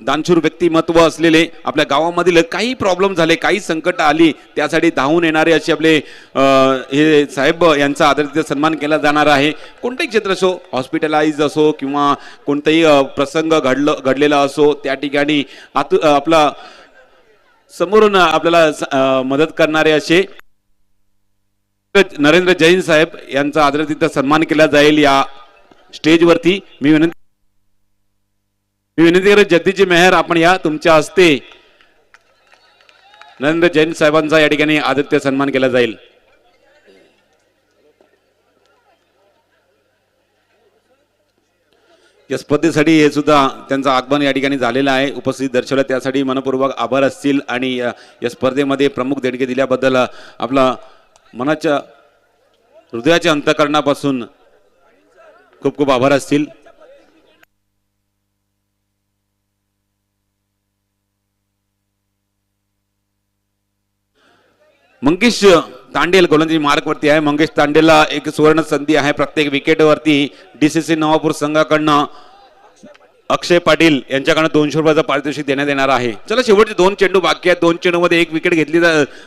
दानशूर व्यक्तिमत्व असलेले, आपल्या गावामधील काही प्रॉब्लेम झाले, काही संकट आली त्यासाठी धावून येणारे असे आपले हे साहेब यांचा आदरातिथ्य सन्मान केला जाणार आहे. कोणतेही क्षेत्र असो, हॉस्पिटलाइज असो किंवा कोणताही प्रसंग घडलेला असो, त्या ठिकाणी आपला समोरून आपल्याला मदत करणारे असे नरेंद्र जैन साहेब यांचा आदरातिथ्य सन्मान केला जाईल. या स्टेजवरती मी विनंती करत जगदीशजी मेहर आपण या तुमच्या हस्ते नरेंद्र जैन साहेबांचा या ठिकाणी आदरातिथ्य सन्मान केला जाईल. या स्पर्धेसाठी हे सुद्धा त्यांचं आगमन या ठिकाणी झालेलं आहे. उपस्थित दर्शवलं त्यासाठी मनपूर्वक आभार असतील आणि या स्पर्धेमध्ये प्रमुख देणगी दिल्याबद्दल आपला मनाच्या हृदयाच्या अंतःकरणापासून खूप खूप आभार असतील. मंगेश तांडेल गोलंदाजी मार्कवरती आहे. मंगेश तांडेलला एक सुवर्ण संधी आहे. प्रत्येक विकेटवरती डीसीसी नवापूर संघाकडनं अक्षय पाटील यांच्याकडनं 200 रुपयाचं पारितोषिक देण्यात येणार आहे. चला शेवटचे 2 चेंडू बाकी आहेत. 2 चेंडूमध्ये 1 विकेट घेतली,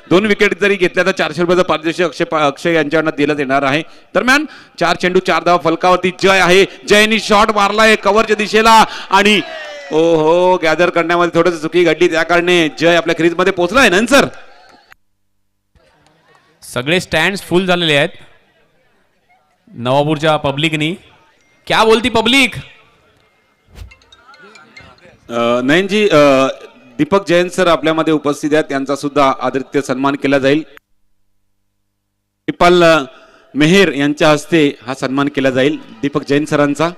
2 विकेट जरी घेतल्या तर 400 रुपयाचं पारितोषिक अक्षय यांच्याकडनं दिलं देणार आहे. दरम्यान 4 चेंडू 4 धावा फलकावरती जय आहे. जयनी शॉट मारलाय कव्हरच्या दिशेला आणि ओहो गॅदर करण्यामध्ये थोडंसं चुकी घडली, त्या कारणे जय आपल्या क्रीजमध्ये पोहोचलाय. नंतर सगळे स्टँड्स फुल झालेले आहेत नवापूरच्या पब्लिकनी. क्या बोलती पब्लिक? नयनजी दीपक जैन सर आपल्यामध्ये उपस्थित आहेत, त्यांचा सुद्धा आदरातिथ्य सन्मान केला जाईल. दीपाल मेहर यांच्या हस्ते हा सन्मान केला जाईल दीपक जैन सरांचा.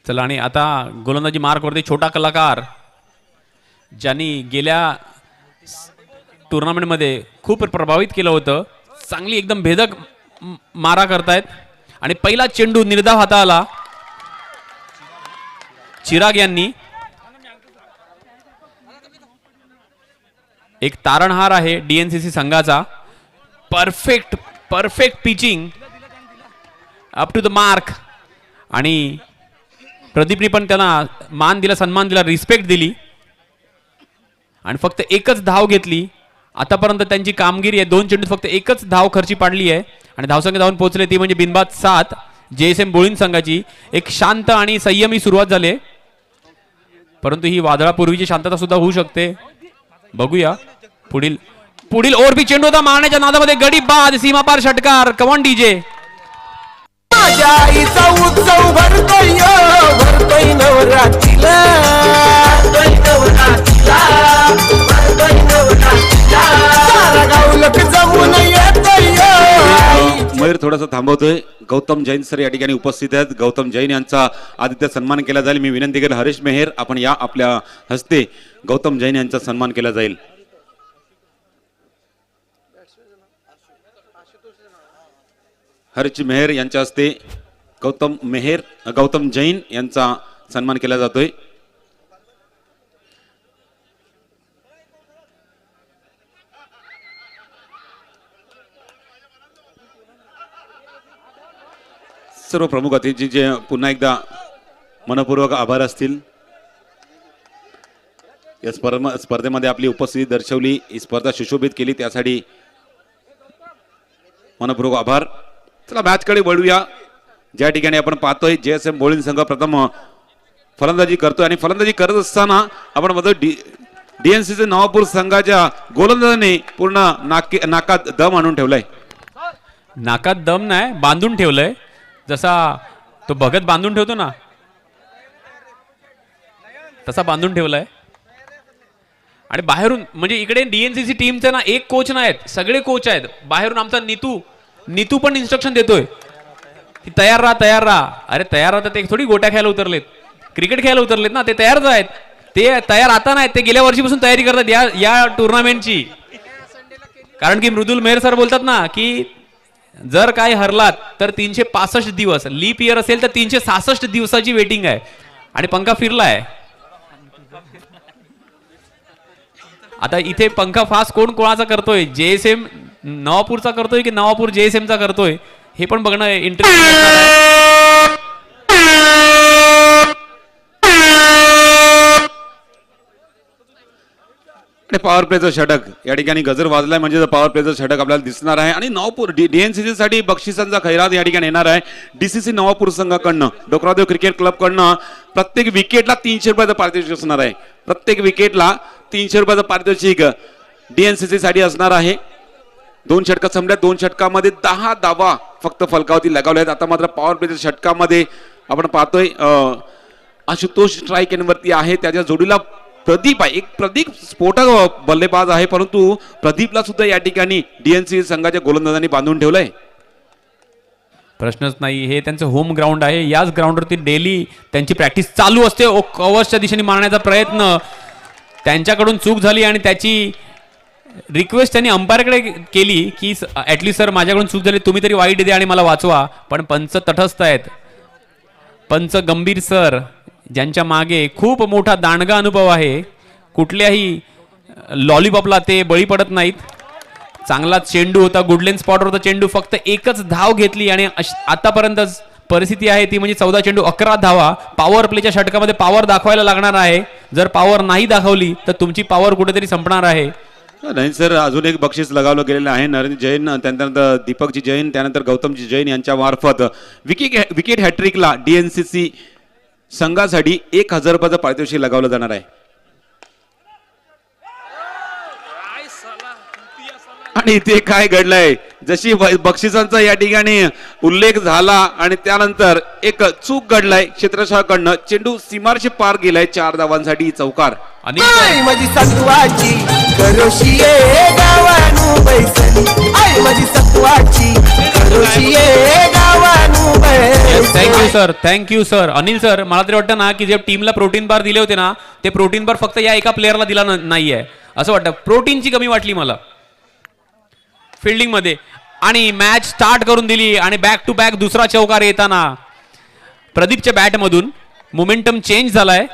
चला आणि आता गोलंदाजी मार्कवरती छोटा कलाकार ज्यांनी गेल्या टुर्नामेंटमध्ये खूप प्रभावित केलं होतं, चांगली एकदम भेदक मारा करतायत. आणि पहिला चेंडू निर्धाव हाताळला चिराग यांनी. एक तारणहार आहे डीएनसीसी संघाचा. Perfect pitching up to the mark. आणि प्रदीपनी पण त्यांना मान दिला, सन्मान दिला, रिस्पेक्ट दिली आणि फक्त एकच धाव घेतली. आतापर्यंत त्यांची कामगिरी आहे 2 चेंडूत फक्त एकच धाव खर्ची पाडली आहे आणि धावसंख्या धावून पोहोचले ती म्हणजे बिनबाद 7 JSM बोळीन संघाची. एक शांत आणि संयमी सुरुवात झाली, परंतु ही वादळापूर्वीची शांतता सुद्धा होऊ शकते. बघूया पुढील ओव्हर चेंडू होता मारण्याच्या नादामध्ये गडी बाद, सीमापार षटकार. Come on DJ. आईचा उत्सव भरतोय नवरात्रीला. मयूर थोडासा थांबवतोय. गौतम जैन सर या ठिकाणी उपस्थित आहेत. गौतम जैन यांचा आदित्य सन्मान केला जाईल. मी विनंती करेन हरीश मेहर आपण या आपल्या हस्ते गौतम जैन यांचा सन्मान केला जाईल. हरीश मेहर यांच्या हस्ते गौतम जैन यांचा सन्मान केला जातोय. सर्व प्रमुख अतिथींचे पुन्हा एकदा मनपूर्वक आभार असतील. या स्पर्धेमध्ये आपली उपस्थिती दर्शवली, ही स्पर्धा सुशोभित केली त्यासाठी मनपूर्वक आभार. चला मॅचकडे वळूया. ज्या ठिकाणी आपण पाहतोय JSM बोळीन संघ प्रथम फलंदाजी करतोय आणि फलंदाजी करत असताना आपण बघतो डीएनसीचे नवापूर संघाच्या गोलंदाजाने पूर्ण नाकात दम आणून ठेवलाय. नाकात दम नाही, बांधून ठेवलंय. जसा तो भगत बांधून ठेवतो ना तसा बांधून ठेवलाय. आणि बाहेरून म्हणजे इकडे डीएनसीसी टीमचे ना एक कोच नाहीत, सगळे कोच आहेत. बाहेरून आमचा नीतू पण इन्स्ट्रक्शन देतोय. की तयार राहा. अरे तयार राहता ते थोडी गोट्या खेळायला उतरलेत, क्रिकेट खेळायला उतरलेत ना, ते तयारच आहेत. ते तयार आता नाहीत, ते गेल्या वर्षीपासून तयारी करतात या टुर्नामेंटची. कारण की मृदुल मेहर सर बोलतात ना की जर काय हरलात तर 365 दिवस, लीप इयर असेल तर 366 दिवसाची वेटिंग आहे. आणि पंखा फिरलाय. आता इथे पंखा फास्ट कोणाचा करतोय, JSM नवापूरचा करतोय की नवापूर JSM चा करतोय, हे पण बघणं इंटरेस्टिंग. पॉवर प्लेचं षटक या ठिकाणी गजर वाजलाय, म्हणजे पॉवर प्लेचं षटक आपल्याला दिसणार आहे. आणि नवापूर DNCC साठी बक्षिसांचा खैरात या ठिकाणी येणार आहे. DCC नवापूर संघाकडनं, डोकरादेव क्रिकेट क्लब कडनं प्रत्येक विकेटला 300 रुपयाचं पारितोषिक असणार आहे. प्रत्येक विकेटला 300 रुपयाचं पारितोषिक DNCC साठी असणार आहे. 2 षटकं संपल्या, 2 षटकामध्ये 10 धावा फक्त फलकावरती लगावल्या आहेत. आता मात्र पॉवर प्लेच्या षटकामध्ये आपण पाहतोय आशुतोष स्ट्राईक वरती आहे, त्याच्या जोडीला प्रदीप आहे. एक प्रदीप स्फोटक बल्लेबाज आहे, परंतु प्रदीपला सुद्धा या ठिकाणी DNCC संघाच्या गोलंदाजांनी बांधून ठेवलंय. प्रश्नच नाही, हे त्यांचं होम ग्राउंड आहे. याच ग्राउंडवरती डेली त्यांची प्रॅक्टिस चालू असते. कव्हर्सच्या दिशेने मारण्याचा प्रयत्न त्यांच्याकडून चूक झाली आणि त्याची रिक्वेस्ट त्यांनी अंपायरकडे केली की ॲटलिस्ट सर माझ्याकडून चूक झाली, तुम्ही तरी वाईट द्या आणि मला वाचवा. पण पंच तटस्थ आहेत. पंच गंभीर सर, ज्यांच्या मागे खूप मोठा दांडगा अनुभव आहे, कुठल्याही लॉलीपॉपला ते बळी पडत नाहीत. चांगला चेंडू होता, गुडलेन स्पॉटवर होता चेंडू, फक्त एकच धाव घेतली आणि आतापर्यंत परिस्थिती आहे ती म्हणजे 14 चेंडू 11 धावा. पॉवर प्लेच्या षटकामध्ये पॉवर दाखवायला लागणार आहे. जर पॉवर नाही दाखवली तर तुमची पॉवर कुठेतरी संपणार आहे. नाही सर, अजून एक बक्षीस लगावलं गेलेलं आहे. नरेंद्र जैन, त्यानंतर दीपकजी जैन, त्यानंतर गौतमजी जैन यांच्या मार्फत विकेट हॅट्रिकला DNCC संघासाठी 1000 रुपयाचं पारितोषिक लगावलं जाणार आहे. आणि इथे काय घडलंय, जशी बक्षिसांचा या ठिकाणी उल्लेख झाला आणि त्यानंतर एक चूक घडलाय क्षेत्रशाकडनं. चेंडू सीमारशी पार गेलाय, 4 धावांसाठी चौकार. आई माझी सत्वाची करोशिये गावानू बैसली, आई माझी सत्वाची करोशिये गावानू बैसली. Thank you sir. अनिल सर, मला तरी वाटतं ना की जे टीमला प्रोटीन बार दिले होते ना, ते प्रोटीन बार फक्त या एका प्लेअरला दिला नाहीये असं वाटतं. प्रोटीनची कमी वाटली मला फिल्डिंग मध्ये. आणि मॅच स्टार्ट करून दिली आणि बॅक टू बॅक दुसरा चौकार येताना प्रदीपच्या बॅट मधून मोमेंटम चेंज झालाय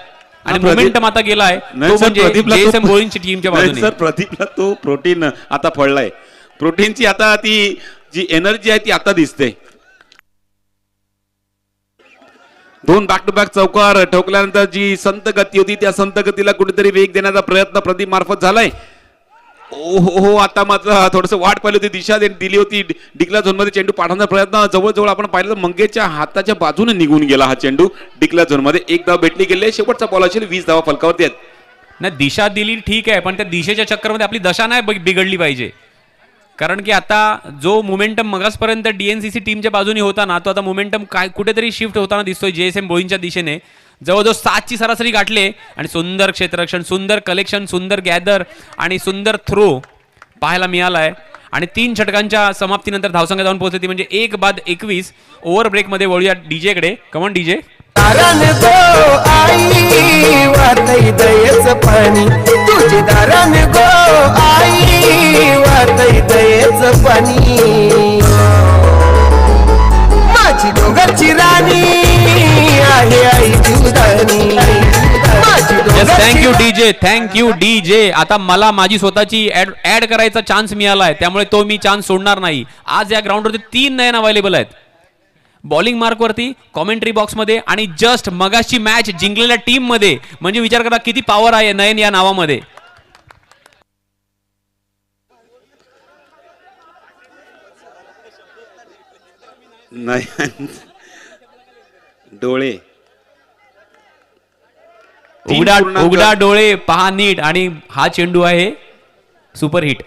आणि मोमेंटम आता गेलाय तो म्हणजे JSM बोलिंगची टीमच्या बाजूने. सर प्रदीपला तो प्रोटीन आता फळलाय. प्रोटीनची आता ती जी एनर्जी आहे ती आता दिसते. 2 बॅक टू बॅक चौकार ठोकल्यानंतर जी संत गती होती त्या संत गतीला कुठेतरी वेग देण्याचा प्रयत्न प्रदीप मार्फत झालाय. हो, आता मात्र थोडस वाट पाहिली होती, दिशा दिली होती. डिक्ला झोन मध्ये चेंडू पाठवण्याचा प्रयत्न जवळजवळ आपण पाहिलं तर मंगेशच्या हाताच्या बाजूने निघून गेला हा चेंडू डिक्ला झोन मध्ये. 1 धाव भेटली गेले, शेवटचा बॉल असेल. 20 धावा फलकावरती आहेत. नाही, दिशा दिली ठीक आहे, पण त्या दिशेच्या चक्करमध्ये आपली दशा नाही बिघडली पाहिजे. कारण की आता जो मोमेंटम मगासपर्यंत DNCC टीमच्या बाजूने होता ना, तो आता मोमेंटम काय कुठेतरी शिफ्ट होताना दिसतोय JSM बोलिंगच्या दिशेने. जवळजवळ 7ची सरासरी गाठले आणि सुंदर क्षेत्ररक्षण, सुंदर कलेक्शन, सुंदर गॅदर आणि सुंदर थ्रो पाहायला मिळालाय. आणि 3 षटकांच्या समाप्तीनंतर धावसंख्या जाऊन पोहोचली, म्हणजे 1 बाद 21. ओव्हर ब्रेक मध्ये वळूया DJ कडे. Come on DJ. दारान गो आई वाटई दयेच पाणी, तुझे दारान गो आई वाटई दयेच पाणी, माझी डोंगरची राणी आहे आई जीवदानी. Thank you DJ. आता मला माझी स्वतःची ऍड करायचा चान्स मिळालाय, त्यामुळे तो मी चान्स सोडणार नाही. आज या ग्राउंडवरती 3 नयन अवेलेबल आहेत. बॉलिंग मार्क वरती, कॉमेंट्री बॉक्स मध्ये आणि जस्ट मगाशी मॅच जिंकलेल्या टीम मध्ये. म्हणजे विचार करा किती पॉवर आहे नयन या नावामध्ये. नाही डोळे उघडा डोळे पहा नीट. आणि हा चेंडू आहे सुपर हिट.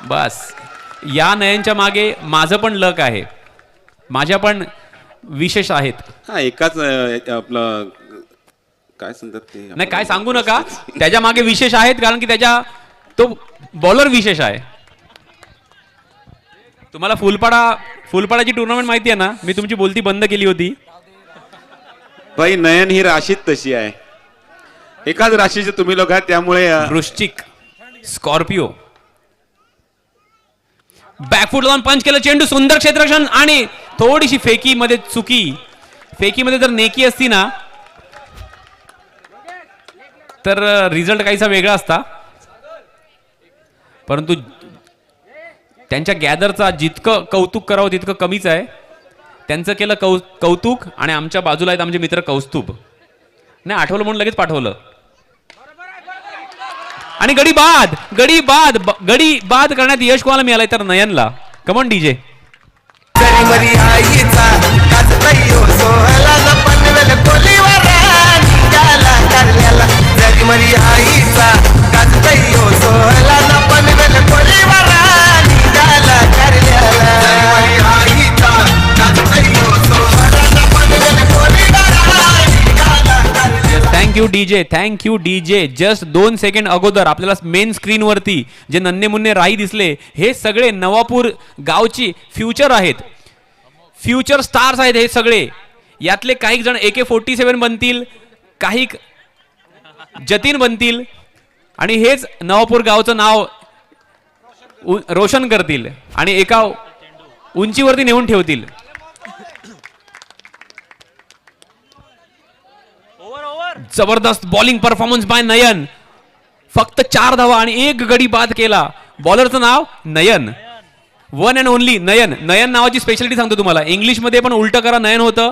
बस या नयनच्या मागे माझं पण लक आहे, माझ्या पण विशेष आहेत. हा एकाच आपलं काय सांगतात ते, नाही काय सांगू नका, त्याच्या मागे विशेष आहेत कारण की त्याच्या तो बॉलर विशेष आहे. तुम्हाला फुलपाडाची टुर्नामेंट माहिती आहे ना? मी तुमची बोलती बंद केली होती. भाई नयन ही राशीच तशी आहे, एकाच राशीचे तुम्ही लोक आहात, त्यामुळे वृश्चिक, स्कॉर्पिओ. बॅकफुट लावून पंच केलं, चेंडू सुंदर क्षेत्ररक्षण आणि थोडीशी फेकीमध्ये चुकी. फेकीमध्ये जर नेकी असती ना तर रिझल्ट काहीसा वेगळा असता, परंतु त्यांच्या गॅदरचा जितकं कौतुक करावं तितकं कमीच आहे. त्यांचं केलं कौतुक आणि आमच्या बाजूला आहेत आमचे मित्र कौस्तुभ. नाही आठवलं म्हणून लगेच पाठवलं. आणि गडी बाद करण्यात यश कोणाला मिळालंय तर नयनला. Come on DJ. जरी मरी आईचा काजतयो सोहला न पनवेल कोलीवर निघाला करल्याला. जरी मरी आईचा काजतयो सोहला न पनवेल कोलीवर निघाला करल्याला. जरी मरी आईचा काजतयो सोहला न पनवेल कोलीवर निघाला करल्याला. Thank you DJ. जस्ट 2 सेकंड अगोदर आपल्याला मेन स्क्रीन वरती जे नन्हे मुन्ने राई दिसले, हे सगळे नवापूर गावची फ्युचर आहेत, फ्युचर स्टार्स आहेत हे सगळे. यातले काही जण AK-47 बनतील, काही जतीन बनतील आणि हेच नवापूर गावचं नाव रोशन करतील आणि एका उंचीवरती नेऊन ठेवतील. जबरदस्त बॉलिंग परफॉर्मन्स बाय नयन. फक्त 4 धावा आणि 1 गडी बाद केला. बॉलरचं नाव नयन, वन अँड ओनली नयन. नयन नावाची स्पेशालिटी सांगतो तुम्हाला. इंग्लिशमध्ये पण उलट करा नयन होतं,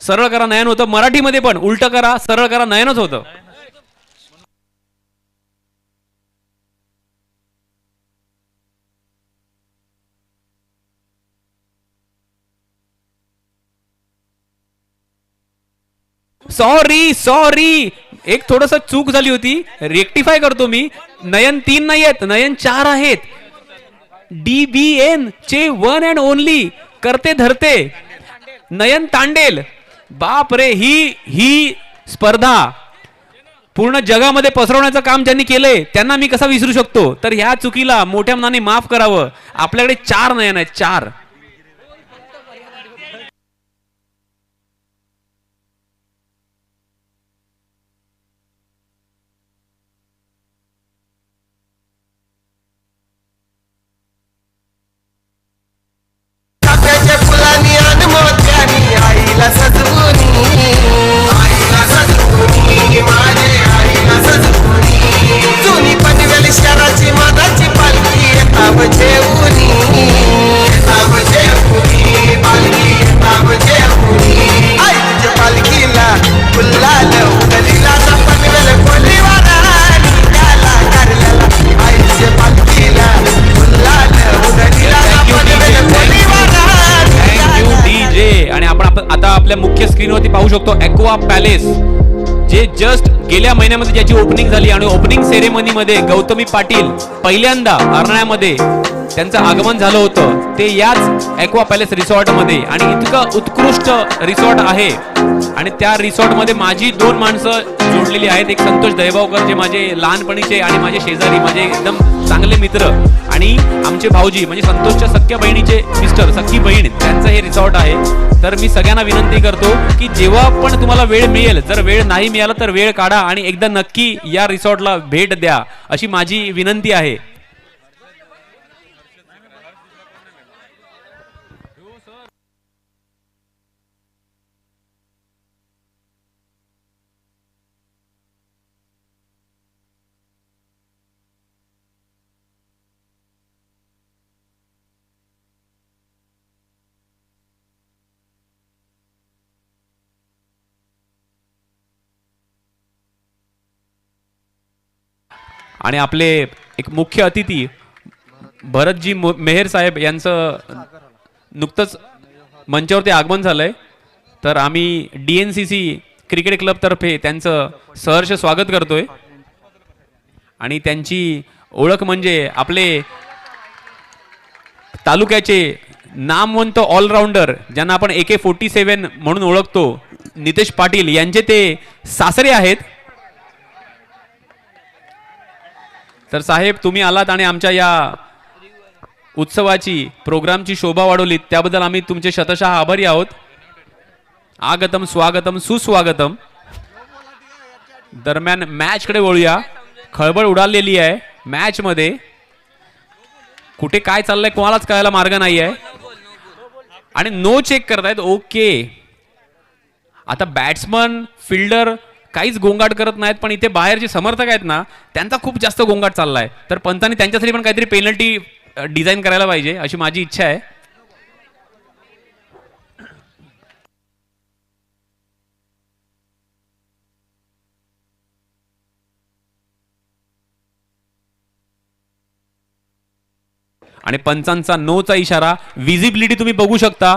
सरळ करा नयन होतं. मराठीमध्ये पण उलट करा सरळ करा नयनच होतं. सॉरी एक थोडस चूक झाली होती, रेक्टिफाय करतो मी. नयन 3 नाही आहेत, नयन 4 आहेत. DBN चे वन अँड ओनली करते धरते नयन तांडेल. बाप रे, ही स्पर्धा पूर्ण जगामध्ये पसरवण्याचं काम ज्यांनी केलंय त्यांना मी कसा विसरू शकतो. तर ह्या चुकीला मोठ्या मनाने माफ करावं. आपल्याकडे 4 नयन आहेत, 4. चाफ्याच्या फुलांनी आणि मोत्यांनी आईला सजवुनी, आईला सजवुनी, माझे आईला सजवुनी. जुनी पनवेल शहराची मानाची पालखी येताव जेवुनी, येताव जेवुनी, पालखी येताव जेवुनी. आई तुझ्या पालखीला फुलाल उडलीला ना पनवेल कोलीवारा निघाला करल्याला. आई तुझ्या पालखीला फुलाल उडलीला ना पनवेल कोलीवारा. डीजे. आणि आपण आता आपल्या मुख्य स्क्रीनवरती पाहू शकतो ॲक्वा पॅलेस, जे जस्ट गेल्या महिन्यामध्ये ज्याची ओपनिंग झाली आणि ओपनिंग सेरेमनी मध्ये गौतमी पाटील पहिल्यांदा अरण्यामध्ये त्यांचं आगमन झालं होतं. ते याच ॲक्वा पॅलेस रिसॉर्ट मध्ये. आणि इतकं उत्कृष्ट रिसॉर्ट आहे आणि त्या रिसॉर्ट मध्ये माझी 2 माणसं जोडलेली आहेत. एक संतोष दैवावकर, जे माझे लहानपणीचे आणि माझे शेजारी, माझे एकदम चांगले मित्र, आणि आमचे भाऊजी म्हणजे संतोषच्या सख्या बहिणीचे मिस्टर, सख्खी बहीण, त्यांचं हे रिसॉर्ट आहे. तर मी सगळ्यांना विनंती करतो की जेव्हा पण तुम्हाला वेळ मिळेल, जर वेळ नाही मिळाला तर वेळ काढा आणि एकदा नक्की या रिसॉर्टला भेट द्या, अशी माझी विनंती आहे. आणि आपले एक मुख्य अतिथी भरतजी मेहर साहेब यांचं नुकतंच मंचावरती आगमन झालंय. तर आम्ही DNCC क्रिकेट क्लब तर्फे त्यांचं सहर्ष स्वागत करतोय. आणि त्यांची ओळख म्हणजे आपले तालुक्याचे नामवंत ऑलराऊंडर, ज्यांना आपण AK-47 म्हणून ओळखतो, नितेश पाटील यांचे ते सासरे आहेत. तर साहेब, तुम्ही आलात आणि आमच्या या उत्सवाची प्रोग्रामची शोभा वाढवली त्याबद्दल आम्ही तुमचे शतशः आभारी आहोत. आगतम स्वागतम सुस्वागतम. दरम्यान मॅच कडे वळूया. खळबळ उडालेली आहे मॅच मध्ये. कुठे काय चाललंय कोणालाच कळायला मार्ग नाही आहे आणि नो चेक करतायत. ओके, आता बॅट्समन फिल्डर काहीच गोंगाट करत नाहीत, पण इथे बाहेर जे समर्थक आहेत ना त्यांचा खूप जास्त गोंगाट चाललाय. तर पंतांनी त्यांच्यासाठी पण काहीतरी पेनल्टी डिझाईन करायला पाहिजे अशी माझी इच्छा आहे. आणि पंचांचा नोचा इशारा. विजिबिलिटी तुम्ही बघू शकता.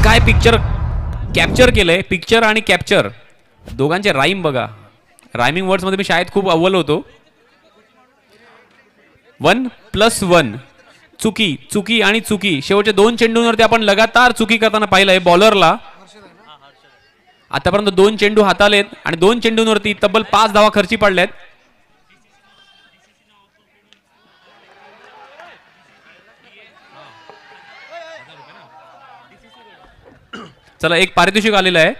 काय पिक्चर कॅप्चर केलंय. पिक्चर आणि कॅप्चर दोघांचे राईम बघा. रायमिंग वर्ड्स मध्ये मी शाळेत खूप अव्वल होतो. 1+1 चुकी चुकी आणि चुकी. शेवटच्या 2 चेंडूंवरती आपण लगातार चुकी करताना पाहिलंय बॉलरला. आतापर्यंत 2 चेंडू हातालेत आणि 2 चेंडूंवरती तब्बल 5 धावा खर्ची पडल्यात. चला एक पारितोषिक आलेलं आहे.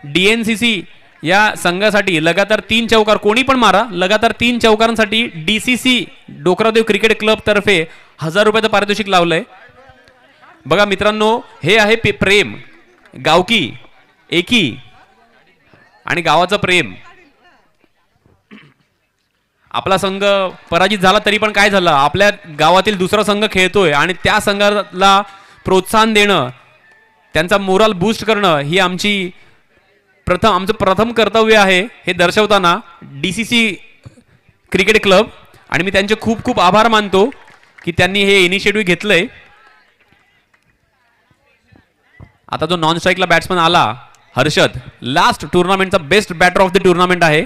डीएनसीसी या संघासाठी लगातार 3 चौकार कोणी पण मारा. लगातार 3 चौकारांसाठी डीसीसी डोकरादेव क्रिकेट क्लब तर्फे 1000 रुपयाचं पारितोषिक लावलंय. बघा मित्रांनो, हे आहे प्रेम, गावकी एकी आणि गावाचं प्रेम. आपला संघ पराजित झाला तरी पण काय झालं, आपल्या गावातील दुसरा संघ खेळतोय आणि त्या संघाला प्रोत्साहन देणं, त्यांचा मोराल बूस्ट करणं ही आमचं प्रथम कर्तव्य आहे. हे दर्शवताना डीसीसी क्रिकेट क्लब आणि मी त्यांचे खूप खूप आभार मानतो की त्यांनी हे इनिशिएटिव्ह घेतलंय. आता जो नॉन स्ट्राईकला बॅट्समन आला हर्षद, लास्ट टुर्नामेंटचा best batter of the tournament आहे.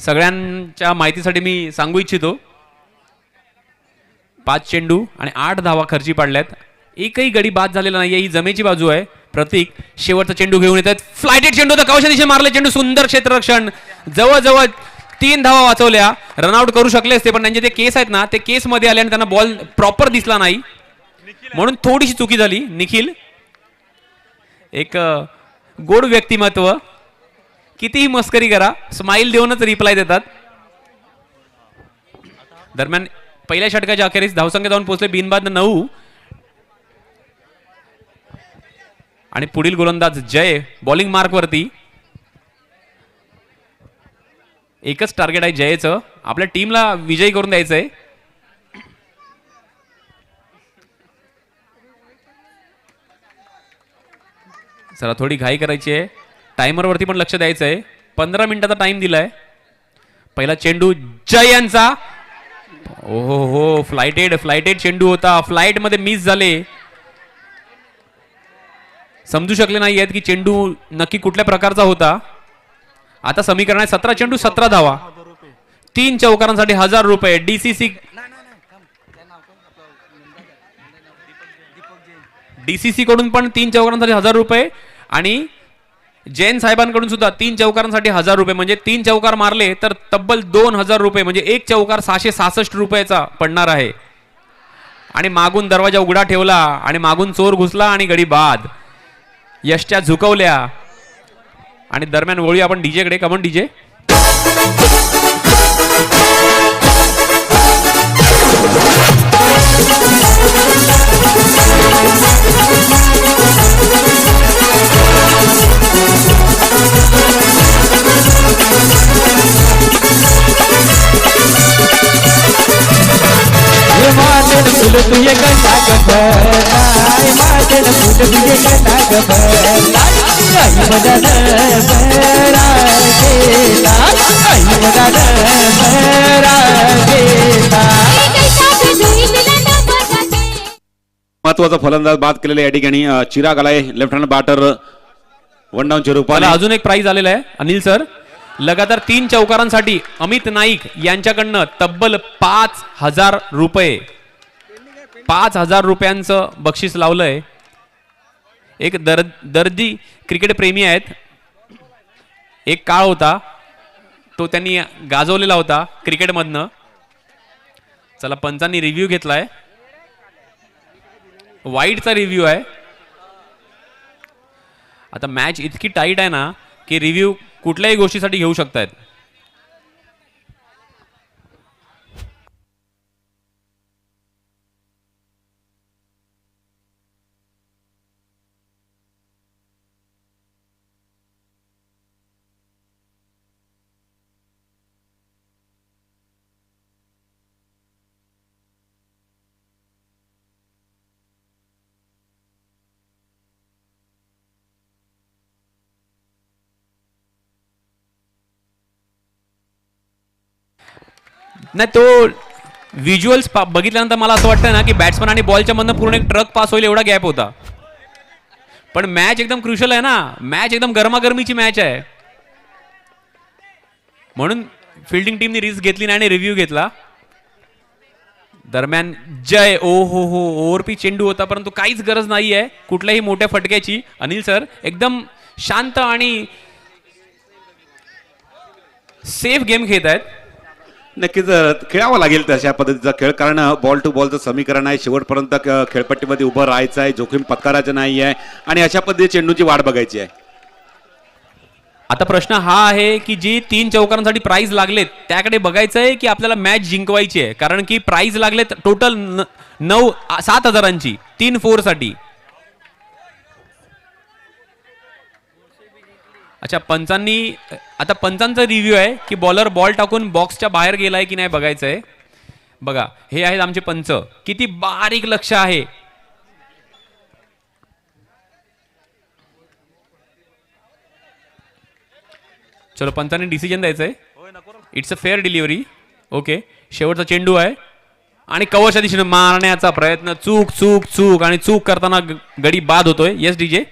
सगळ्यांच्या माहितीसाठी मी सांगू इच्छितो 5 चेंडू आणि 8 धावा खर्ची पाडल्यात. एकही गडी बाद झालेला नाहीये. ही जमेची बाजू आहे. प्रतीक शेवटचा चेंडू घेऊन येतात. फ्लायटेड चेंडू होता, कवशा दिशेने मारले चेंडू. सुंदर क्षेत्ररक्षण. जवळजवळ 3 धावा वाचवल्या. रनआउट करू शकले असते पण त्यांचे ते केस आहेत ना ते केस मध्ये आले आणि त्यांना बॉल प्रॉपर दिसला नाही म्हणून थोडीशी चुकी झाली. निखिल एक गोड व्यक्तिमत्व, कितीही मस्करी करा स्माइल देऊनच रिप्लाय देतात. दरम्यान पहिल्या षटकाच्या अखेरीस धावसंख्या जाऊन पोहोचले बिनबाद 9 आणि पुढील गोलंदाज जय बॉलिंग मार्क वरती. एकच टार्गेट आहे जयचं, आपल्या टीमला विजयी करून द्यायचंय. चला थोडी घाई करायची आहे. टायमर वरती पण लक्ष द्यायचं आहे. 15 मिनिटाचा टाइम दिलाय. पहिला चेंडू जय यांचा. हो फ्लाइटेड चेंडू होता. फ्लाइट मध्ये मिस झाले. समजू शकले नाही आहेत की चेंडू नक्की कुठल्या प्रकारचा होता. आता समीकरण आहे 17 चेंडू 17 धावा. 3 चौकारांसाठी 1000 रुपये. डीसीसी कडून पण 3 चौकारांसाठी 1000 रुपये आणि जैन साहेबांकडून सुद्धा 3 चौकारांसाठी 1000 रुपये. म्हणजे 3 चौकार मारले तर तब्बल 2000 रुपये म्हणजे 1 चौकार 666 रुपयाचा पडणार आहे. आणि मागून दरवाजा उघडा ठेवला आणि मागून चोर घुसला आणि गडी बाद. यष्ट्या झुकवल्या आणि दरम्यान वळूया आपण डीजे कडे. कमन डीजे. फुल तुझे कंटा गभराय माझे फुल तुझे कंटा गभराय आई मदन बराय गेला आई मदन बराय गेला. महत्वाचा फलंदाज बाद केलेला या ठिकाणी चिराग आलाय. Left hand batter. 1 डाऊनच्या रूपाने अजून एक प्राइज आलेला आहे अनिल सर. लगातार 3 चौकारांसाठी अमित नाईक यांच्याकडनं तब्बल 5000 रुपये. 5000 रुपयांचं बक्षीस लावलंय. एक दर्दी क्रिकेट प्रेमी आहेत. एक काळ होता तो त्यांनी गाजवलेला होता क्रिकेटमधनं. चला पंचांनी रिव्ह्यू घेतलाय. वाईडचा रिव्ह्यू आहे. आता मॅच इतकी टाईट आहे ना की रिव्ह्यू कुठल्याही गोष्टीसाठी घेऊ शकतायत. नाही तो व्हिज्युअल्स बघितल्यानंतर मला असं वाटतं ना की बॅट्समन आणि बॉलच्या मधनं पूर्ण एक ट्रक पास होईल एवढा गॅप होता. पण मॅच एकदम क्रुशल आहे ना, मॅच एकदम गरमागरमीची मॅच आहे, म्हणून फिल्डिंग टीमने रिस्क घेतली नाही आणि रिव्ह्यू घेतला. दरम्यान जय ओ हो ओव्हरपी चेंडू होता, परंतु काहीच गरज नाही आहे कुठल्याही मोठ्या फटक्याची. अनिल सर एकदम शांत आणि सेफ गेम खेळत आहेत. नक्कीच खेळावं लागेल तशा पद्धतीचा खेळ, कारण बॉल टू बॉलचं समीकरण आहे. शेवटपर्यंत खेळपट्टीमध्ये उभं राहायचं आहे, जोखीम पत्करायचं नाही आहे आणि अशा पद्धतीने चेंडूची वाट बघायची आहे. आता प्रश्न हा आहे की जी 3 चौकारांसाठी प्राइज लागलेत त्याकडे बघायचं आहे की आपल्याला मॅच जिंकवायची आहे, कारण की प्राइज लागलेत टोटल 7,000ची 3 4 साठी. अच्छा, पंचांचा रिव्ह्यू आहे की बॉलर बॉल टाकून बॉक्सच्या बाहेर गेलाय की नाही बघायचं आहे. बघा हे आहेत आमचे पंच, किती बारीक लक्ष आहे. चलो पंचांनी डिसिजन द्यायचंय. It's a fair delivery. Okay, शेवटचा चेंडू आहे आणि कवरच्या दिशेने मारण्याचा प्रयत्न, चूक चूक चूक आणि चूक करताना गडी बाद होतोय. Yes DJ.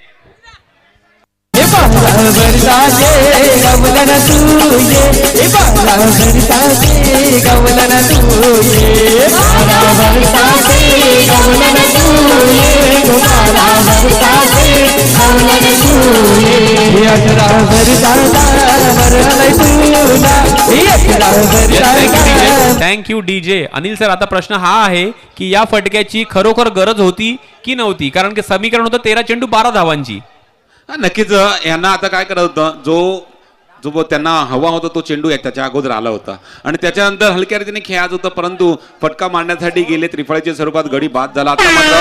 Thank you DJ. Anil sir, आता प्रश्न हा आहे की या फटक्याची खरोखर गरज होती की नव्हती, कारण की समीकरण होतं 13 चेंडू 12 धावांची. नक्कीच यांना आता काय करत होतं, जो त्यांना हवा होता तो चेंडू त्याच्या अगोदर आला होता आणि त्याच्यानंतर हलक्या रीतीने खेळायचं होतं, परंतु फटका मारण्यासाठी गेले, त्रिफळीच्या स्वरूपात गडी बाद झाला. आता मात्र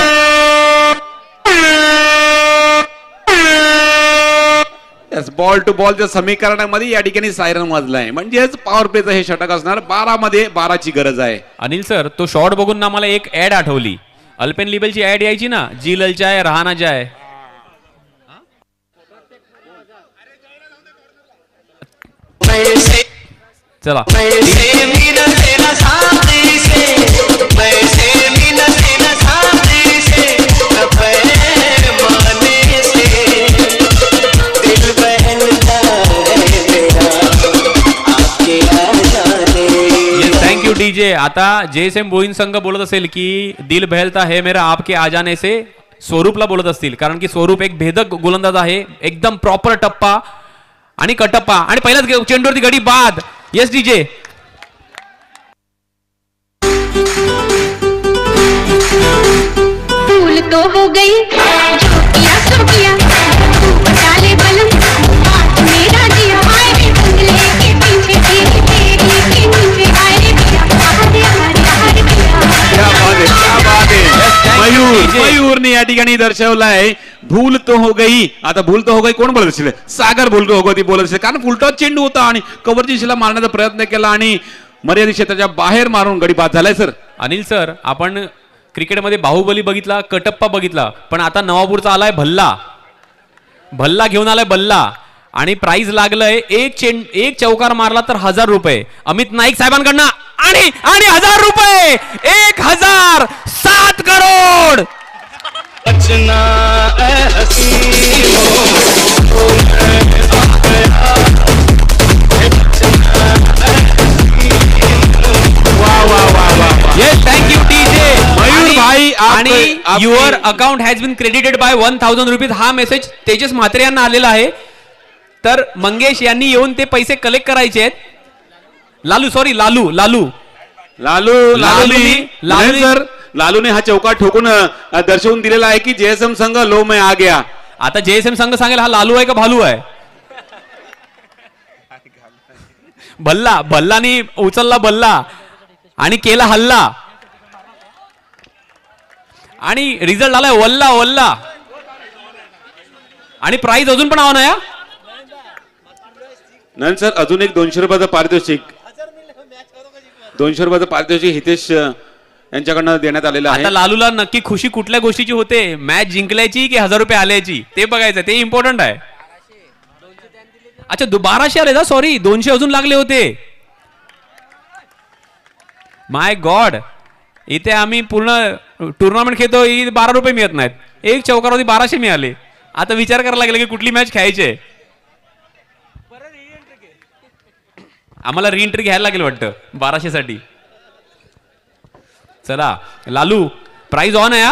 बॉल टू बॉलच्या समीकरणामध्ये या ठिकाणी सायरन वाजलाय, म्हणजेच पॉवर प्लेचं हे षटक असणार. 12 मध्ये 12ची गरज आहे. अनिल सर, तो शॉट बघून ना मला एक ऍड आठवली. अल्पेन लिबेलची ऍड यायची ना, जी ललचाय रहाना जाय. चला, थँक्यू डीजे. आता JSM बोईंग संघ बोलत असेल की दिल बहलता है मेरा आपके आ जाने से, स्वरूपला बोलत असतील, कारण की स्वरूप एक भेदक गोलंदाज आहे. एकदम प्रॉपर टप्पा आणि कटप्पा आणि पहिल्याच चेंडूवरती गडी बाद. Yes DJ. भूल तो हो गई जो किया सो किया, तू बचा ले बलम हाथ मेरा दिया. आए रे बंगले के पीछे तेरी तेरी के नीचे, आए रे पिया हरे हरे पिया. मयूरने या ठिकाणी दर्शवलाय भूल तो हो गई. आता भूल तो हो गई कोण बोलत असेल? सागर भूल तो हो गई बोलत असेल, कारण फुलटॉस चेंडू होता आणि कव्हरची दिशेला मारण्याचा प्रयत्न केला आणि मर्यादित क्षेत्राच्या बाहेर मारून गडी बाद झालाय. सर अनिल सर, आपण क्रिकेटमध्ये बाहुबली बघितला, कटप्पा बघितला, पण आता नवापूरचा आलाय भल्ला घेऊन आलाय बल्ला आणि प्राइज लागलंय एक चौकार मारला तर 1000 रुपये अमित नाईक साहेबांकडनं आणि 1000 रुपये 1000 7 करोड. Thank you DJ. मयूर भाई आणि your account has been credited by 1000 rupees. हा मेसेज तेजस म्हात्रे यांना आलेला आहे. तर मंगेश यांनी येऊन ते पैसे कलेक्ट करायचे आहेत. लालू लालूने हा चौका ठोकून दर्शवून दिलेला आहे की जेएसएम संघ लो में आ गया. आता जेएसएम संघ सांगेल हा लालू आहे का भालू आहे. भल्लानी उचलला बल्ला आणि केला हल्ला आणि रिझल्ट आलाय वल्ला वल्ला आणि प्राइस अजून पण आव्हान आहे. नंतर अजून एक 200 रुपयाचं पारितोषिक 200 रुपयाचं पारितोषिक हितेश यांच्याकडनं देण्यात आलेलं आहे. आता लालूला नक्की खुशी कुठल्या गोष्टीची होते, मॅच जिंकल्याची की 1000 रुपये आल्याची ते बघायचं, ते इम्पॉर्टंट आहे. अच्छा 1200 आले ना, सॉरी 200 अजून लागले होते. माय गॉड, इथे आम्ही पूर्ण टुर्नामेंट खेळतो 12 रुपये मिळत नाहीत. एक चौकारावरती 1200 मिळाले. आता विचार करायला लागेल की कुठली मॅच खेळायची. आम्हाला रीएंट्री घ्यायला लागेल वाटतं 1200 साठी. चला लालू प्राइस ऑन आहे.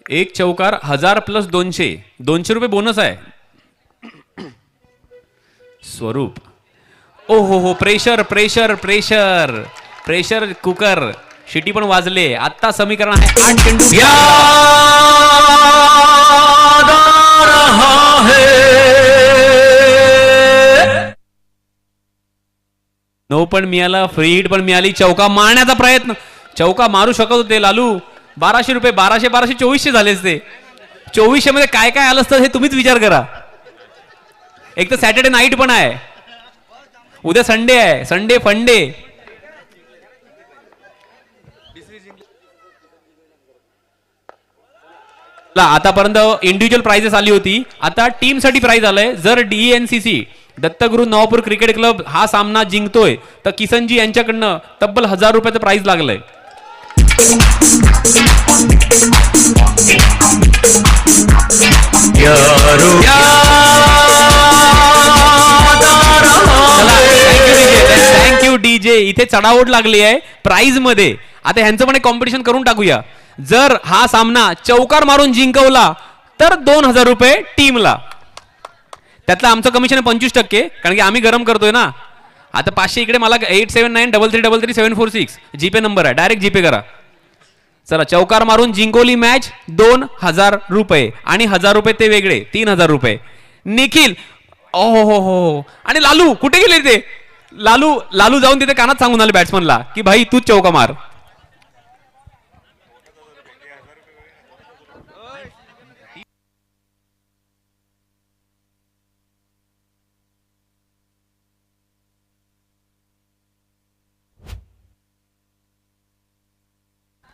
एक चौकार 1000 प्लस 200 रुपये बोनस आहे. स्वरूप ओ हो pressure pressure pressure pressure cooker शिटी पण वाजले. आता समीकरण आहे 8 चेंडू. नो पण मिळाला, फ्री हिट पण मिळाली. चौका मारण्याचा प्रयत्न, चौका मारू शकत होते लालू. 1200 रुपये 1200 2400 झालेच ते. 2400 मध्ये काय काय आलं असतं हे तुम्हीच विचार करा. एक तर सॅटर्डे नाईट पण आहे, उद्या संडे आहे, संडे फंडे. आतापर्यंत इंडिव्हिज्युअल प्राइजेस आली होती, आता टीम साठी प्राइज आलंय. जर डीएनसीसी दत्तगुरु नवापूर क्रिकेट क्लब हा सामना जिंकतोय तर किसनजी यांच्याकडनं तब्बल 1000 रुपयाचं प्राइज लागलंय. Thank you DJ. इथे चढाओढ लागली आहे प्राइज मध्ये. आता ह्यांचं पण एक कॉम्पिटिशन करून टाकूया. जर हा सामना चौकार मारून जिंकवला तर 2000 रुपये टीमला. त्यातलं आमचं कमिशन आहे 25%, कारण की आम्ही गरम करतोय ना. आता 500 इकडे मला 8793333746 जीपे नंबर आहे, डायरेक्ट जीपे करा. चला चौकार मारून जिंकवली मॅच 2000 रुपये आणि 1000 रुपये ते वेगळे 3000 रुपये. निखिल हो आणि लालू कुठे गेले ते. लालू जाऊन तिथे कानात सांगून आले बॅट्समनला की भाई तूच चौका मार.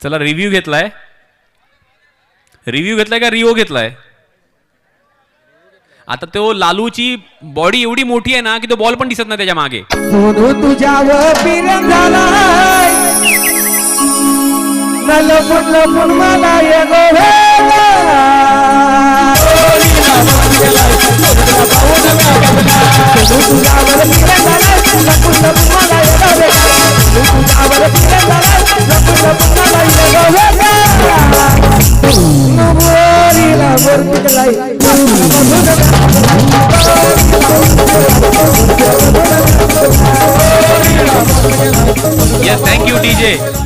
चला रिव्ह्यू घेतलाय का रिओ घेतलाय. आता तो लालूची बॉडी एवढी मोठी आहे ना की तो बॉल पण दिसत नाही त्याच्या मागे. सोनू तुझ्यावर प्रेम झालाय, लपून लपून मला ये गोव्याला. सोनू तुझ्यावर प्रेम झालाय, लपून लपून मला ये गोव्याला. सोनू तुझ्यावर प्रेम झालाय, लपून लपून मला ये गोव्याला. मोरीला बोरकुटलाय. Yes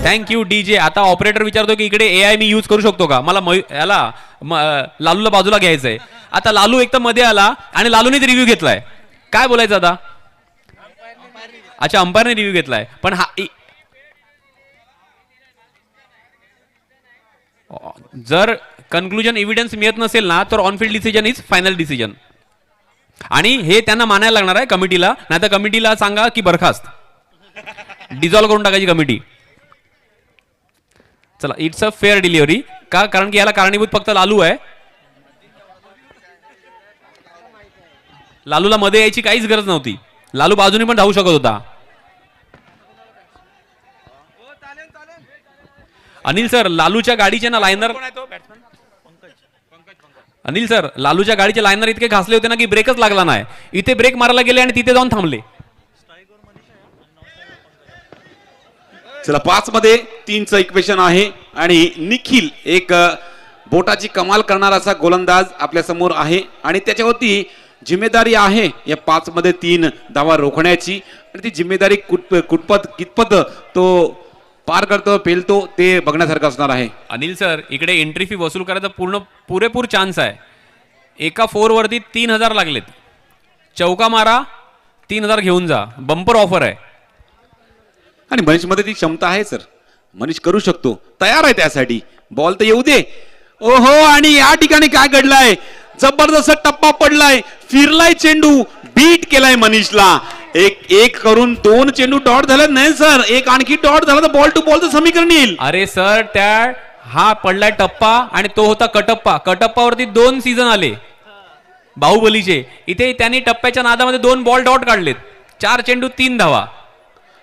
thank you DJ. आता ऑपरेटर विचारतो की इकडे एआय मी यूज करू शकतो का. मला लालूला बाजूला घ्यायचंय. आता लालू एक तर मध्ये आला आणि लालूनेच रिव्ह्यू घेतलाय. काय बोलायचं आता. अच्छा अंपायरने रिव्ह्यू घेतलाय, पण हा जर कन्क्लुजन एव्हिडन्स मिळत नसेल ना तर on field decision is final decision. आणि हे त्यांना मानायला लागणार आहे कमिटीला, नाही तर कमिटीला सांगा की बरखास्त, डिझॉल्व करून टाकायची कमिटी. चला इट्स अ फेअर डिलिव्हरी का, कारण की याला कारणीभूत फक्त लालू आहे. लालूला मध्ये यायची काहीच गरज नव्हती. लालू बाजूने पण धावू शकत होता. अनिल सर लालूच्या गाडीचे ना लायनर, अनिल सर लालूच्या गाडीचे लायनर इतके घासले होते ना की ब्रेकच लागला नाही. इथे ब्रेक मारायला गेले आणि तिथे जाऊन थांबले. चला 5 मध्ये 3चं इक्वेशन आहे आणि निखिल एक बोटाची कमाल करणारा असा गोलंदाज आपल्या समोर आहे आणि त्याच्यावरती जिम्मेदारी आहे या 5 मध्ये 3 धावा रोखण्याची आणि ती जिम्मेदारी कितपत तो पार करतो पेलतो ते बघण्यासारखं असणार आहे. अनिल सर, इकडे एंट्री फी वसूल करायचा पुरेपूर चान्स आहे. एका 4 वरती 3,000 लागलेत. चौका मारा, 3,000 घेऊन जा. बंपर ऑफर आहे. आणि मनीषमध्ये ती क्षमता आहे सर. मनीष करू शकतो, तयार आहे त्यासाठी. बॉल तर येऊ दे. ओहो, आणि या ठिकाणी काय घडलंय, जबरदस्त टप्पा पडलाय, फिरलाय चेंडू, बीट केलाय मनीषला. एक करून 2 चेंडू डॉट झाले. नाही सर, एक आणखी डॉट झाला तर बॉल टू बॉलचं समीकरण येईल. अरे सर, हा पडलाय टप्पा आणि तो होता कटप्पा. कटप्पावरती 2 सीझन आले बाहुबलीचे. इथे त्यांनी टप्प्याच्या नादामध्ये 2 बॉल डॉट काढलेत. 4 चेंडू 3 धावा.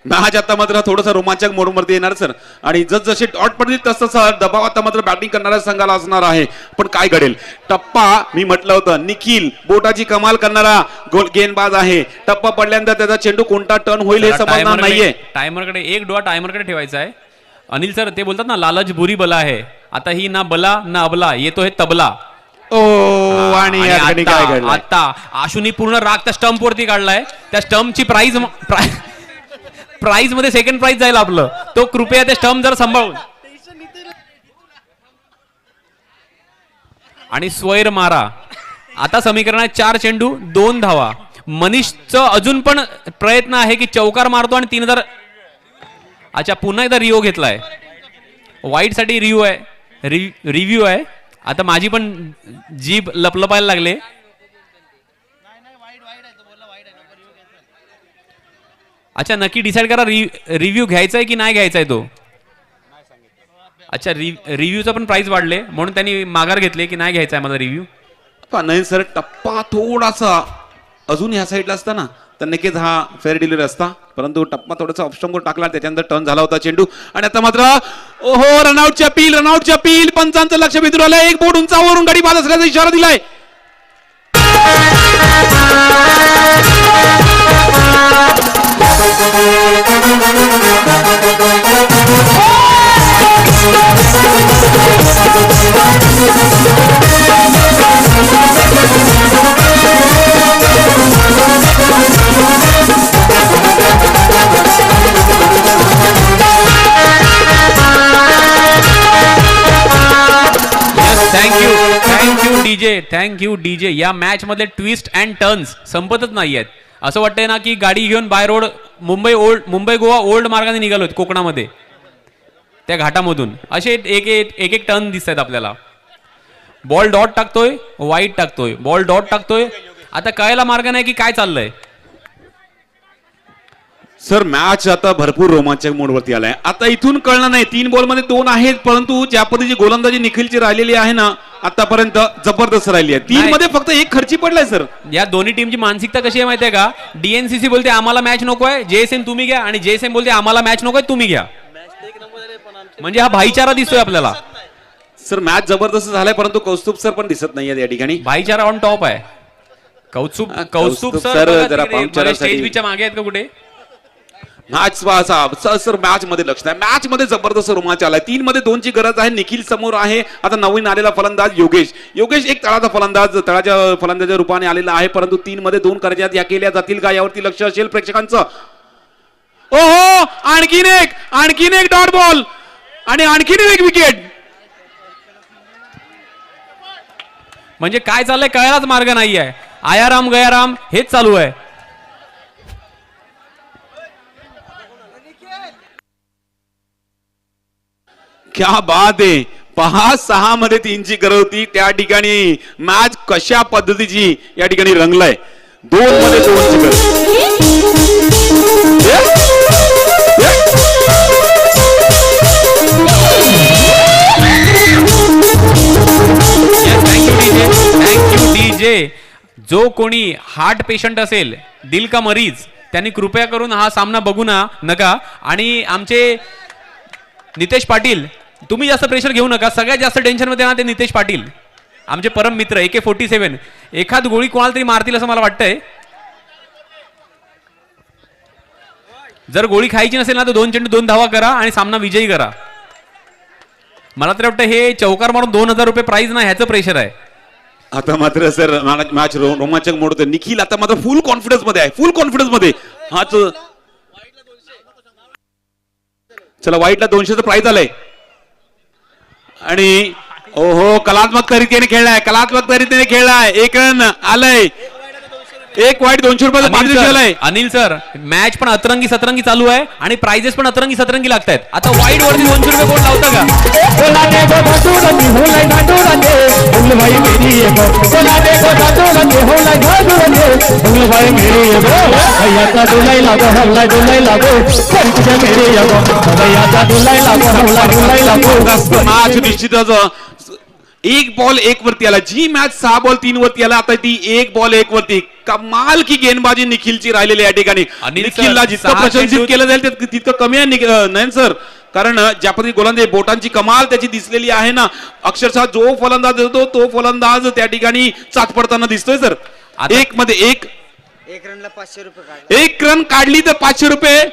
मॅच आता मात्र थोडंसं रोमांचक मोडमध्ये येणार सर. आणि जसजसे डॉट पडतील तसं दबाव आता मात्र बॅटिंग करणाऱ्या संघाला असणार आहे. पण काय घडेल, टप्पा मी म्हटलं होतं, निखिल बोटाची कमाल करणारा गेंदबाज आहे. टप्पा पडल्यानंतर त्याचा चेंडू कोणता टर्न होईल हे समजणार नाहीये. टायमरकडे एक डोळा टायमरकडे ठेवायचा आहे. अनिल सर, ते बोलतात ना, लालच बुरी बला आहे. आता ही ना बला ना अबला, येतो हे तबला. आणि या ठिकाणी काय घडलं, आता आशुनी पूर्ण राग त्या स्टंप वरती काढलाय. त्या स्टंपची प्राइज मध्ये सेकंड प्राइज जाईल आपलं. तो कृपया ते स्टंप जर सांभाळून आणि स्वैर मारा. आता समीकरण आहे 4 चेंडू 2 धावा. मनीषचं अजून पण प्रयत्न आहे की चौकार मारतो आणि 3,000. अच्छा, पुन्हा एकदा रिओ घेतलाय. वाईट साठी रिव्ह्यू आहे. आता माझी पण जीभ लपलपायला लागले. अच्छा, नक्की डिसाईड करा, रिव्ह्यू घ्यायचा आहे की नाही घ्यायचा आहे तो. अच्छा, रिव्ह्यूचा पण प्राइस वाढले म्हणून त्यांनी माघार घेतले की नाही घ्यायचा आहे मला रिव्ह्यू. नाही सर, टप्पा थोडासा अजून ह्या साईडला असता ना तर नक्कीच हा फेअर डिलिव्हरी असता. परंतु टप्पा थोडासा ऑप्शन वर टाकला, त्याच्यानंतर टर्न झाला होता चेंडू. आणि आता मात्र ओहो, रनआउटची अपील. पंचांचं लक्ष बिंदू आलं. एक बोट उंचावरून गडी बाद असल्याचा इशारा दिलाय. Thank you DJ. या मॅच मध्ये ट्विस्ट अँड टर्न्स संपतच नाही आहेत. असं वाटतंय ना की गाडी घेऊन by road Mumbai Goa old मार्गाने निघालोत कोकणामध्ये, त्या घाटामधून. असे एक टर्न दिसत आहेत आपल्याला. बॉल डॉट टाकतोय, वाईट टाकतोय, बॉल डॉट टाकतोय. आता कळायला मार्ग नाही की काय चाललंय. सर, मॅच आता भरपूर रोमांचक मोडवरती आलाय. आता इथून कळणार नाही, 3 बॉलमध्ये 2 आहेत. परंतु ज्या पद्धतीची गोलंदाजी निखिलची राहिलेली आहे ना आतापर्यंत, जबरदस्त राहिली आहे. 3 मध्ये फक्त 1 खर्ची पडलाय सर. या दोन्ही टीमची मानसिकता कशी आहे माहितीये का. डीएनसीसी बोलते आम्हाला मॅच नकोय, जेएसएम तुम्ही घ्या, आणि जेएसएम बोलते आम्हाला मॅच नकोय, तुम्ही घ्या. म्हणजे हा भाईचारा दिसतोय आपल्याला. सर, मॅच जबरदस्त झालाय, परंतु कौस्तुभ सर पण दिसत नाहीये या ठिकाणी. भाईचारा ऑन टॉप आहे. कौस्तुभ सर जरा स्टेज बीच्या मागे आहेत का कुठे. मॅच सर, मॅच मध्ये लक्ष नाही. मॅच मध्ये जबरदस्त रोमांच आलाय. 3 मध्ये 2 ची गरज आहे. निखिल समोर आहे. आता नवीन आलेला फलंदाज योगेश एक तळाच्या फलंदाजाच्या रूपाने आलेला आहे. परंतु 3 मध्ये 2 करायच्यात, या केल्या जातील का यावरती लक्ष असेल प्रेक्षकांचं. ओहो, आणखीन एक डॉट बॉल आणि आणखीन एक विकेट. म्हणजे काय चाललंय कळायलाच मार्ग नाहीये. आयाराम गयाराम हेच चालू आहे. क्या बात आहे. 5-6 मध्ये 3 ची गरज होती. त्या ठिकाणी मॅच कशा पद्धतीची या ठिकाणी रंगलाय. 2 मध्ये 2 ची गरज. Thank you DJ. जो कोणी हार्ट पेशंट असेल, दिल का मरीज, त्यांनी कृपया करून हा सामना बघू नका. आणि आमचे नितेश पाटील, तुम्ही जास्त प्रेशर घेऊ नका. सगळ्यात जास्त टेन्शन मध्ये ना ते नितेश पाटील, आमचे परम मित्र. AK-47 एखाद गोळी कोणाला तरी मारतील असं मला वाटतंय. जर गोळी खायची नसेल ना तर 2 चेंडू 2 धावा करा आणि सामना विजयी करा. मला तर वाटतं हे चौकार मारून 2,000 रुपये प्राइज ना ह्याचं प्रेशर आहे. आता मात्र सर मॅच रोमांचक मोड होतं. निखिल आता मात्र फुल कॉन्फिडन्स मध्ये आहे, फुल कॉन्फिडन्स मध्ये. हाच चला वाईटला 200चं प्राइस आलंय आणि ओहो कलात्मक तरीकेने खेळलाय, कलात्मक तरीकेने खेळलाय. एक रन आलंय, एक वाईट 200 रुपयाचं पारितोषिक आलंय. अनिल सर मॅच पण अतरंगी सतरंगी चालू आहे आणि प्राइजेस पण अतरंगी सतरंगी लागतायत. आता वाईट वरती 200 रुपये कोण लावतं का? मॅच निश्चितच एक बॉल एक वरती आला. जी मॅच 6 बॉल 3 वरती आला, आता ती 1 बॉल 1 वरती. कमाल की गेंदबाजी निखिलची राहिलेली या ठिकाणी. निखिलला जितकं प्रशंसित केलं जाईल तितकं कमी आहे नयन सर. कारण ज्या पद्धती गोलंदाजी बोटांची कमाल त्याची दिसलेली आहे ना, अक्षरशः जो फलंदाज येतो तो फलंदाज त्या ठिकाणी चाच पडताना दिसतोय सर. एक मध्ये एक रनला 500 रुपये. एक रन काढली तर 500 रुपये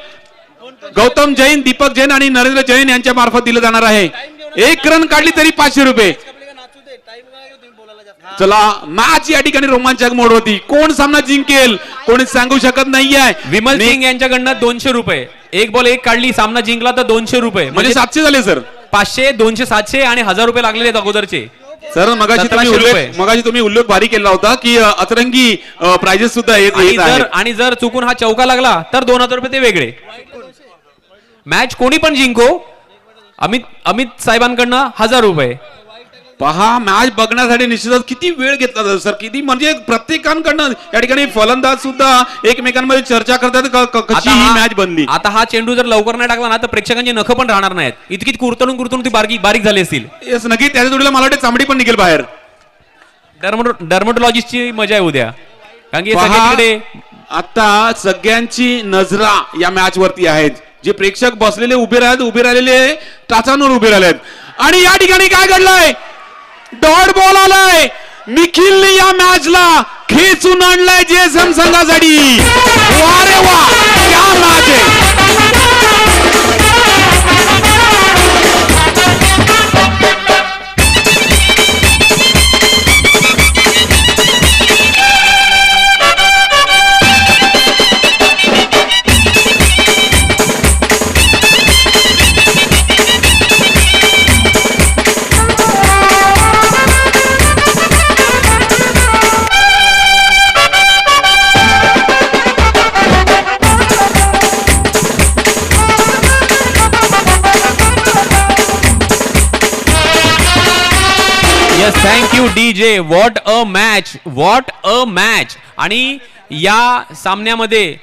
गौतम जैन, दीपक जैन आणि नरेंद्र जैन यांच्या मार्फत दिलं जाणार आहे. एक रन काढली तरी 500 रुपये. चला मॅच या ठिकाणी रोमांचक मोड होती. कोण सामना जिंकेल कोणी सांगू शकत नाहीये. विमल सिंग यांच्याकडनं 200 रुपये. एक बॉल एक काढली, सामना जिंकला तर 200 रुपये. म्हणजे 700 झाले सर. 500, 200, 700 आणि 1000 रुपये लागलेले आहेत अगोदरचे. सर मगाशी तुम्ही उल्लेख भारी केला होता की अतरंगी प्राइजेस सुद्धा येत आहेत. आणि जर चुकून हा चौका लागला तर 2000 रुपये ते वेगळे. मॅच कोणी पण जिंको, अमित साहेबांकडनं 1000 रुपये. पहा मॅच बघण्यासाठी निश्चितच किती वेळ घेतला जातो सर. किती म्हणजे प्रत्येकांकडनं या ठिकाणी फलंदाज सुद्धा एकमेकांमध्ये चर्चा करतात कशी ही मॅच बनली. आता हा चेंडू जर लवकर नाही टाकला ना तर प्रेक्षकांची नख पण राहणार नाहीत. इतकी कुरतडून ती बारीक झाली असतील. येस नक्की. त्याच्या जोडीला मला वाटतं चामडी पण निघेल बाहेर. डर्मोटॉलॉजिस्टची मजा आहे उद्या. कारण की आता सगळ्यांची नजरा या मॅच वरती आहेत. जे प्रेक्षक बसलेले उभे राहिलेले टाचांवर उभे राहिलेत. आणि या ठिकाणी काय घडलंय, डॉट बॉल आलाय. निखिलने या मॅचला खेचून आणलाय जेएसएम संघासाठी. वा रे वा, क्या मॅच आहे. Thank you DJ. What a match, what a match. आणि या सामन्यामध्ये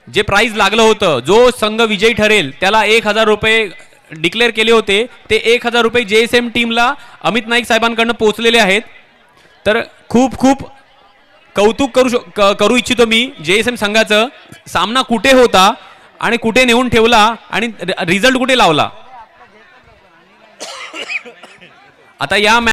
जे प्राइज लागलं होतं, जो संघ विजयी ठरेल त्याला 1000 रुपये डिक्लेअर केले होते. ते 1000 रुपये जेएसएम टीमला अमित नाईक साहेबांकडनं पोहोचलेले आहेत. तर खूप खूप कौतुक करू इच्छितो मी जेएसएम संघाचं. सामना कुठे होता आणि कुठे नेऊन ठेवला आणि रिझल्ट कुठे लावला. आता या